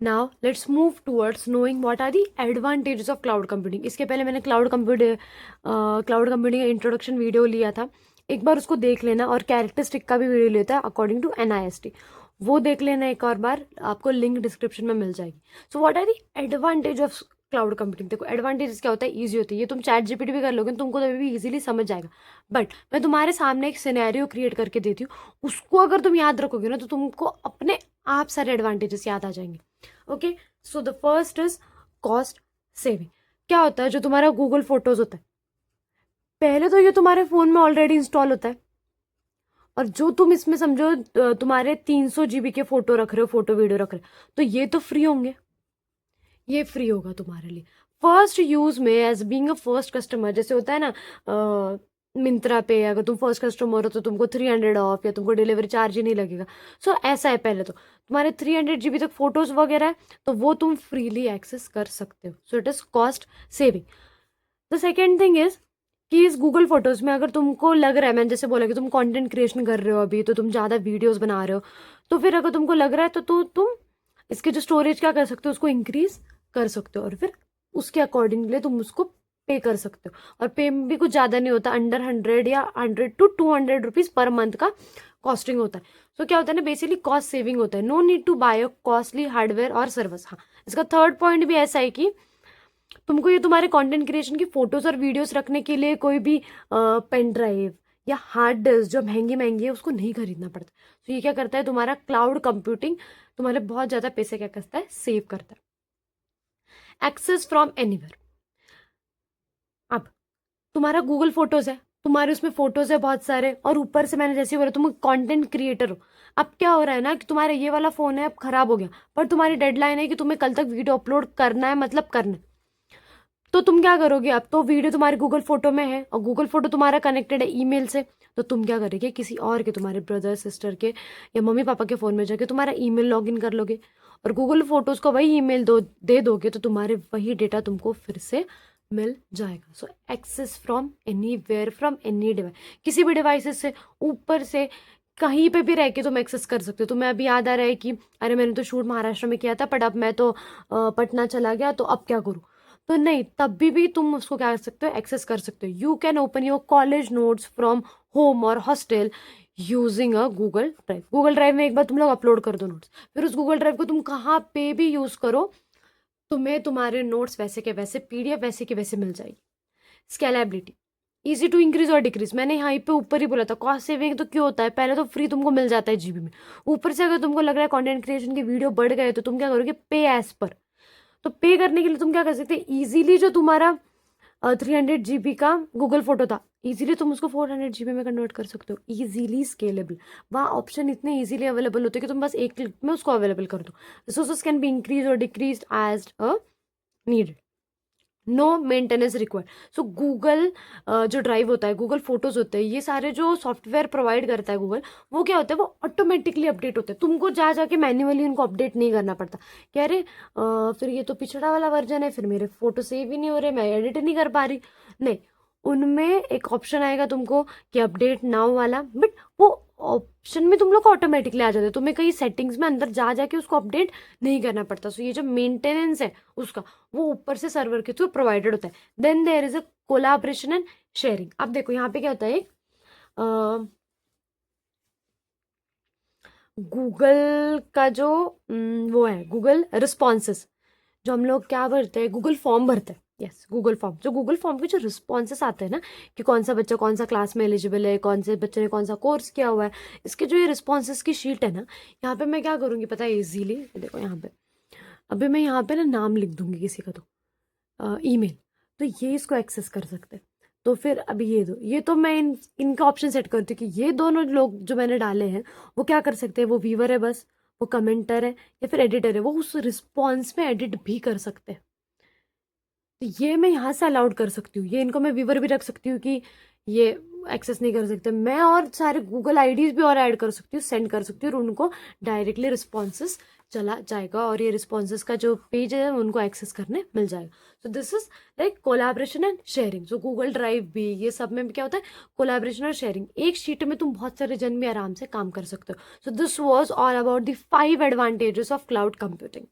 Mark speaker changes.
Speaker 1: Now let's move towards knowing what are the advantages of cloud computing. इसके पहले मैंने cloud computing का introduction video लिया था, एक बार उसको देख लेना, और कैरेक्टरिस्टिक का भी वीडियो लिया था अकॉर्डिंग टू NIST, वो देख लेना एक और बार, आपको लिंक डिस्क्रिप्शन में मिल जाएगी। So what are the advantage of cloud computing? देखो एडवांटेजेस क्या होता है, ईजी होती है, ये तुम चैट जीपीटी भी कर लोगे तुमको तभी भी इजीली समझ जाएगा। बट मैं तुम्हारे सामने एक सिनेरियो क्रिएट करके देती हूँ, उसको अगर तुम याद रखोगे ना तो तुमको अपने आप सारे एडवांटेजेस याद आ जाएंगे। Okay, so the first is cost saving. क्या होता है, जो तुम्हारा गूगल फोटोज होता है, पहले तो ये तुम्हारे फोन में ऑलरेडी इंस्टॉल होता है, और जो तुम इसमें समझो तुम्हारे 300 GB के फोटो रख रहे हो, फोटो वीडियो रख रहे हो, तो ये तो फ्री होंगे, ये फ्री होगा तुम्हारे लिए फर्स्ट यूज में as being a first customer. जैसे होता है ना मिंत्रा पे अगर तुम फर्स्ट कस्टमर हो तो तुमको 300 ऑफ, या तुमको डिलीवरी चार्ज ही नहीं लगेगा। सो ऐसा है, पहले तो तुम्हारे 300 GB तक फोटोज वगैरह है तो वो तुम फ्रीली एक्सेस कर सकते हो। So it is cost saving. The second thing is कि इस गूगल फोटोज में अगर तुमको लग रहा है, मैंने जैसे बोला कि तुम कंटेंट क्रिएशन कर रहे हो अभी, तो तुम ज़्यादा वीडियोस बना रहे हो, तो फिर अगर तुमको लग रहा है तो तुम इसके जो स्टोरेज क्या कर सकते हो, उसको इंक्रीज कर सकते हो, और फिर उसके अकॉर्डिंगली तुम उसको पे कर सकते हो। और पे भी कुछ ज़्यादा नहीं होता, अंडर 100 या 100 to 200 रुपीज़ पर मंथ का कॉस्टिंग होता है। सो क्या होता है ना, बेसिकली कॉस्ट सेविंग होता है, no need to buy costly hardware और सर्विस। हाँ, इसका थर्ड पॉइंट भी ऐसा है कि तुमको ये तुम्हारे कंटेंट क्रिएशन की फोटोज और वीडियोस रखने के लिए कोई भी पेन ड्राइव या हार्ड डिस्क जो महंगी महंगी है उसको नहीं खरीदना पड़ता। तो ये क्या करता है, तुम्हारा क्लाउड कंप्यूटिंग तुम्हारे बहुत ज़्यादा पैसे क्या करता है, सेव करता है। Access from anywhere. अब तुम्हारा गूगल फोटोज है, तुम्हारे उसमें फोटोज है बहुत सारे, और ऊपर से मैंने जैसे बोला तुम कंटेंट क्रिएटर हो। अब क्या हो रहा है ना कि तुम्हारा ये वाला फोन है अब खराब हो गया, पर तुम्हारी डेडलाइन है कि तुम्हें कल तक वीडियो अपलोड करना है, मतलब करना है। तो तुम क्या करोगे, अब तो वीडियो तुम्हारे गूगल फोटो में है और गूगल फोटो तुम्हारा कनेक्टेड है ईमेल से, तो तुम क्या करोगे, किसी और के, तुम्हारे ब्रदर सिस्टर के या मम्मी पापा के फ़ोन में जाके तुम्हारा ईमेल लॉगिन कर लोगे, और गूगल फोटोज को वही ईमेल दे दोगे, तो तुम्हारे वही डेटा तुमको फिर से मिल जाएगा। So access from anywhere, from any device, किसी भी डिवाइसेस से, ऊपर से कहीं पे भी रह के तुम एक्सेस कर सकते हो। तुम्हें अभी याद आ रहा है कि अरे मैंने तो शूट महाराष्ट्र में किया था, बट अब मैं तो पटना चला गया, तो अब क्या करूँ, तो नहीं, तब भी तुम उसको क्या कर सकते हो, एक्सेस कर सकते हो। You can open your college notes from home और hostel using a Google Drive. Google Drive में एक बार तुम लोग अपलोड कर दो नोट्स, फिर उस गूगल ड्राइव को तुम कहाँ पे भी यूज करो, तुम्हें तुम्हारे नोट्स वैसे के वैसे, PDF वैसे के वैसे मिल जाएगी। स्केलेबिलिटी, इजी टू इंक्रीज और डिक्रीज, मैंने यहाँ पे ऊपर ही बोला था। कॉस्ट सेविंग तो क्यों होता है, पहले तो फ्री तुमको मिल जाता है GB में, ऊपर से अगर तुमको लग रहा है कंटेंट क्रिएशन के वीडियो बढ़ गए तो तुम क्या करोगे, पे एज पर। तो पे करने के लिए तुम क्या कर सकते हैं, इजीली जो तुम्हारा 300 GB का गूगल फोटो था, इजीली तुम उसको 400 GB में कन्वर्ट कर सकते हो, इजीली स्केलेबल। वहाँ ऑप्शन इतने इजीली अवेलेबल होते हैं कि तुम बस एक क्लिक में उसको अवेलेबल कर दो। रिसोर्सेज कैन बी इंक्रीज और decrease as a needed, no maintenance required. So Google जो ड्राइव होता है, गूगल फोटोज होते हैं, ये सारे जो सॉफ्टवेयर प्रोवाइड करता है गूगल, वो क्या होता है, वो ऑटोमेटिकली अपडेट होते हैं, तुमको जा जाके मैन्युअली उनको अपडेट नहीं करना पड़ता। कह रहे फिर ये तो पिछड़ा वाला वर्जन है, फिर मेरे फोटो सेव ही नहीं हो रहे, मैं एडिट नहीं कर पा रही। नहीं, उनमें एक ऑप्शन आएगा तुमको कि अपडेट नाउ वाला, बट वो ऑप्शन में तुम लोग को ऑटोमेटिकली आ जाता है, तुम्हें कहीं सेटिंग्स में अंदर जा जाके उसको अपडेट नहीं करना पड़ता। सो ये जो मेंटेनेंस है उसका, वो ऊपर से सर्वर के थ्रू प्रोवाइडेड होता है। Then there is a collaboration and sharing. अब देखो यहाँ पे क्या होता है, गूगल का जो वो है, गूगल रिस्पॉन्सेस, जो हम लोग क्या भरते हैं, गूगल फॉर्म भरते हैं। यस, गूगल फॉर्म, जो गूगल फॉर्म के जो रिस्पॉन्सेस आते हैं ना, कि कौन सा बच्चा कौन सा क्लास में एलिजिबल है, कौन से बच्चे ने कौन सा कोर्स किया हुआ है, इसके जो ये रिस्पॉन्सेस की शीट है ना, यहाँ पे मैं क्या करूँगी पता है, इजीली देखो यहाँ पे, अभी मैं यहाँ पे ना नाम लिख दूंगी किसी का, तो ईमेल, तो ये इसको एक्सेस कर सकते हैं। तो फिर अभी ये दो, ये तो मैं इनका ऑप्शन सेट करती हूँ कि ये दोनों लोग जो मैंने डाले हैं वो क्या कर सकते हैं, वो व्यूवर है बस, वो कमेंटर है या फिर एडिटर है, वो उस रिस्पॉन्स में एडिट भी कर सकते हैं। तो ये मैं यहाँ से अलाउड कर सकती हूँ, ये इनको मैं व्यूवर भी रख सकती हूँ कि ये एक्सेस नहीं कर सकते, मैं और सारे गूगल आईडीज भी और ऐड कर सकती हूँ, सेंड कर सकती हूँ, और उनको डायरेक्टली रिस्पॉन्सेस चला जाएगा, और ये रिस्पॉन्सेस का जो पेज है उनको एक्सेस करने मिल जाएगा। So this is like collaboration and sharing. So Google drive भी, ये सब में भी क्या होता है, कोलैबोरेशन और शेयरिंग, एक शीट में तुम बहुत सारे जन भी आराम से काम कर सकते हो। So this was all about the 5 advantages of cloud computing.